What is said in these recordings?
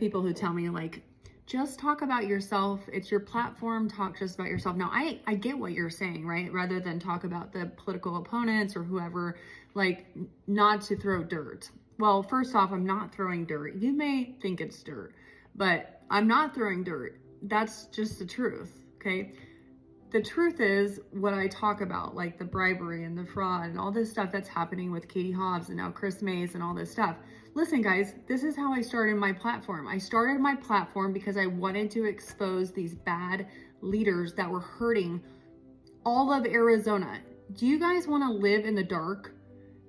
people who tell me like, just talk about yourself. It's your platform. Talk just about yourself. Now, I get what you're saying, right? Rather than talk about the political opponents or whoever, like not to throw dirt. Well, first off, I'm not throwing dirt. You may think it's dirt, but I'm not throwing dirt. That's just the truth, okay? The truth is what I talk about, like the bribery and the fraud and all this stuff that's happening with Katie Hobbs and now Chris Mays and all this stuff. Listen, guys, this is how I started my platform. I started my platform because I wanted to expose these bad leaders that were hurting all of Arizona. Do you guys want to live in the dark?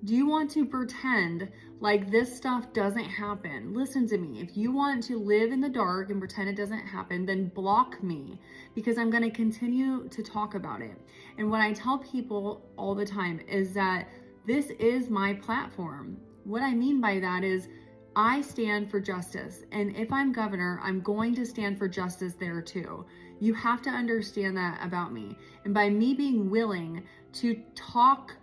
Do you want to pretend like this stuff doesn't happen? Listen to me. If you want to live in the dark and pretend it doesn't happen, then block me, because I'm going to continue to talk about it. And what I tell people all the time is that this is my platform. What I mean by that is I stand for justice. And if I'm governor, I'm going to stand for justice there too. You have to understand that about me. And by me being willing to talk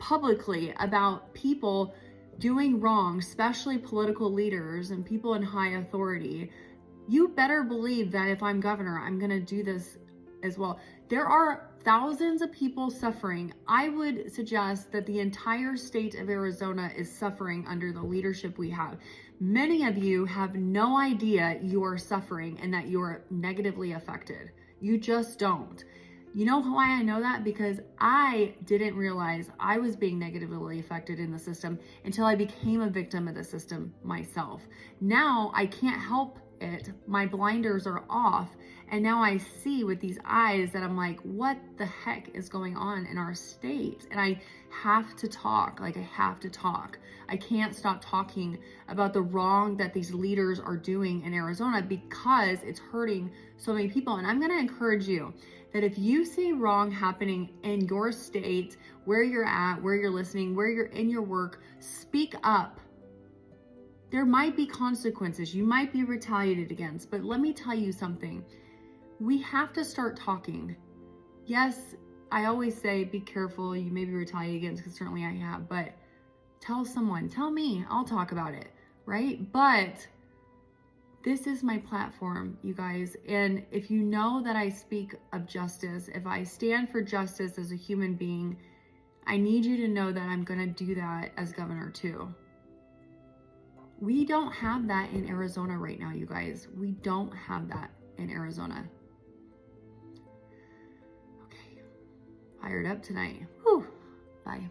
publicly about people doing wrong, especially political leaders and people in high authority, you better believe that if I'm governor, I'm going to do this as well. There are thousands of people suffering. I would suggest that the entire state of Arizona is suffering under the leadership we have. Many of you have no idea you are suffering and that you're negatively affected. You just don't. You know why I know that? Because I didn't realize I was being negatively affected in the system until I became a victim of the system myself. Now I can't help it. My blinders are off. And now I see with these eyes that I'm like, what the heck is going on in our state? And I have to talk. Like, I have to talk. I can't stop talking about the wrong that these leaders are doing in Arizona, because it's hurting so many people. And I'm going to encourage you that if you see wrong happening in your state, where you're at, where you're listening, where you're in your work, speak up. There might be consequences. You might be retaliated against, but let me tell you something. We have to start talking. Yes, I always say, be careful. You may be retaliated against, because certainly I have, but tell someone, tell me, I'll talk about it, right? But this is my platform, you guys. And if you know that I speak of justice, if I stand for justice as a human being, I need you to know that I'm going to do that as governor too. We don't have that in Arizona right now, you guys. We don't have that in Arizona. Okay, fired up tonight. Whew. Bye.